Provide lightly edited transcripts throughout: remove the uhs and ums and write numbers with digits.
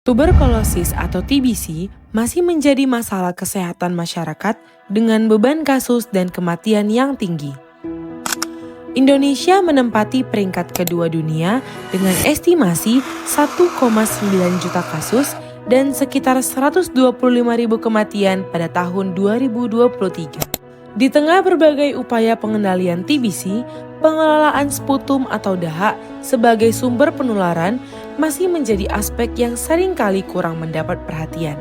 Tuberkulosis atau TBC masih menjadi masalah kesehatan masyarakat dengan beban kasus dan kematian yang tinggi. Indonesia menempati peringkat kedua dunia dengan estimasi 1,9 juta kasus dan sekitar 125.000 kematian pada tahun 2023. Di tengah berbagai upaya pengendalian TBC, pengelolaan sputum atau dahak sebagai sumber penularan masih menjadi aspek yang seringkali kurang mendapat perhatian.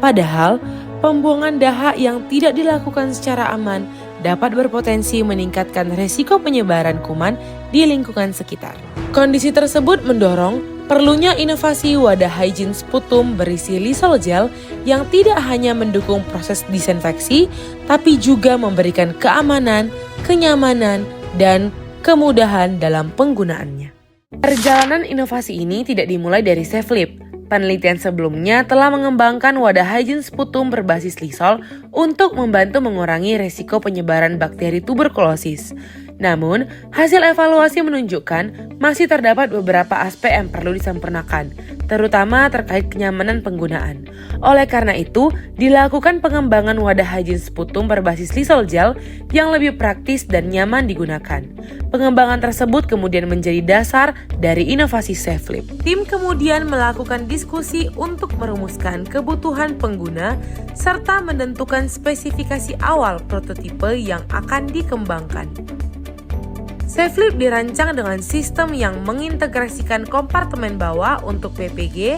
Padahal, pembuangan dahak yang tidak dilakukan secara aman dapat berpotensi meningkatkan resiko penyebaran kuman di lingkungan sekitar. Kondisi tersebut mendorong perlunya inovasi wadah hygiene sputum berisi lysol gel yang tidak hanya mendukung proses disinfeksi, tapi juga memberikan keamanan, kenyamanan, dan kemudahan dalam penggunaannya. Perjalanan inovasi ini tidak dimulai dari SafeLip. Penelitian sebelumnya telah mengembangkan wadah hygiene sputum berbasis lysol untuk membantu mengurangi resiko penyebaran bakteri tuberkulosis. Namun, hasil evaluasi menunjukkan masih terdapat beberapa aspek yang perlu disempurnakan, terutama terkait kenyamanan penggunaan. Oleh karena itu, dilakukan pengembangan wadah hygiene sputum berbasis lysol gel yang lebih praktis dan nyaman digunakan. Pengembangan tersebut kemudian menjadi dasar dari inovasi SafeLip. Tim kemudian melakukan diskusi untuk merumuskan kebutuhan pengguna serta menentukan spesifikasi awal prototipe yang akan dikembangkan. SafeLip dirancang dengan sistem yang mengintegrasikan kompartemen bawah untuk PPG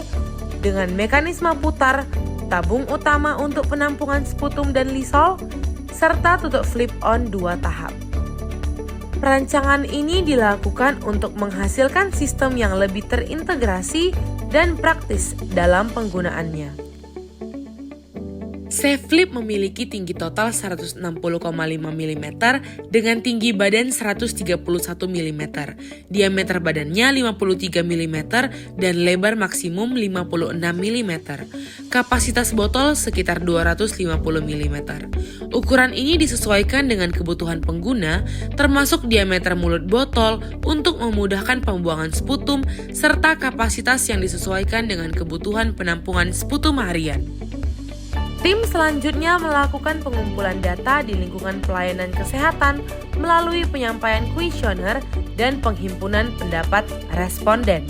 dengan mekanisme putar, tabung utama untuk penampungan sputum dan lysol, serta tutup flip-on 2 tahap. Perancangan ini dilakukan untuk menghasilkan sistem yang lebih terintegrasi dan praktis dalam penggunaannya. SafeLip memiliki tinggi total 160,5 mm dengan tinggi badan 131 mm, diameter badannya 53 mm, dan lebar maksimum 56 mm. Kapasitas botol sekitar 250 mm. Ukuran ini disesuaikan dengan kebutuhan pengguna, termasuk diameter mulut botol untuk memudahkan pembuangan sputum, serta kapasitas yang disesuaikan dengan kebutuhan penampungan sputum harian. Tim selanjutnya melakukan pengumpulan data di lingkungan pelayanan kesehatan melalui penyampaian kuesioner dan penghimpunan pendapat responden.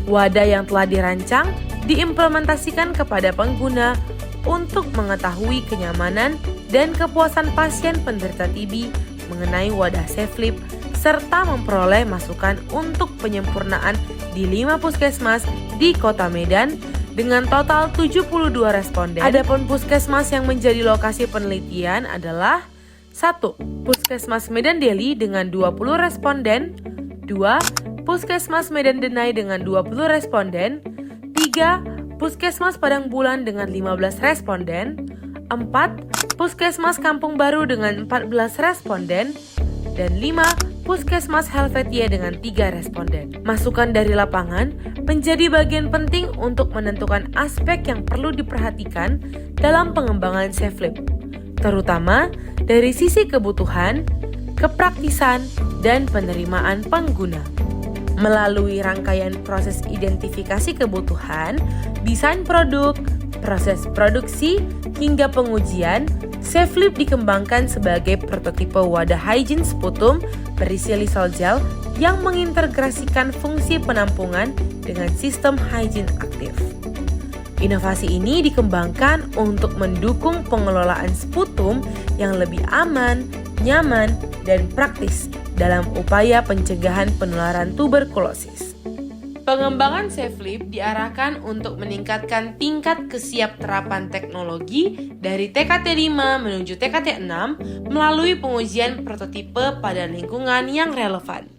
Wadah yang telah dirancang diimplementasikan kepada pengguna untuk mengetahui kenyamanan dan kepuasan pasien penderita TB mengenai wadah SafeLip serta memperoleh masukan untuk penyempurnaan di 5 puskesmas di Kota Medan dengan total 72 responden. Adapun puskesmas yang menjadi lokasi penelitian adalah 1. Puskesmas Medan Deli dengan 20 responden, 2. Puskesmas Medan Denai dengan 20 responden, 3. Puskesmas Padang Bulan dengan 15 responden, 4. Puskesmas Kampung Baru dengan 14 responden, dan 5. Puskesmas Helvetia dengan 3 responden. Masukan dari lapangan menjadi bagian penting untuk menentukan aspek yang perlu diperhatikan dalam pengembangan SafeLip, terutama dari sisi kebutuhan, kepraktisan, dan penerimaan pengguna. Melalui rangkaian proses identifikasi kebutuhan, desain produk, proses produksi, hingga pengujian, SafeLip dikembangkan sebagai prototipe wadah hygiene sputum berisi lysol gel yang mengintegrasikan fungsi penampungan dengan sistem hygiene aktif. Inovasi ini dikembangkan untuk mendukung pengelolaan sputum yang lebih aman, nyaman, dan praktis dalam upaya pencegahan penularan tuberkulosis. Pengembangan SafeLip diarahkan untuk meningkatkan tingkat kesiapterapan teknologi dari TKT 5 menuju TKT 6 melalui pengujian prototipe pada lingkungan yang relevan.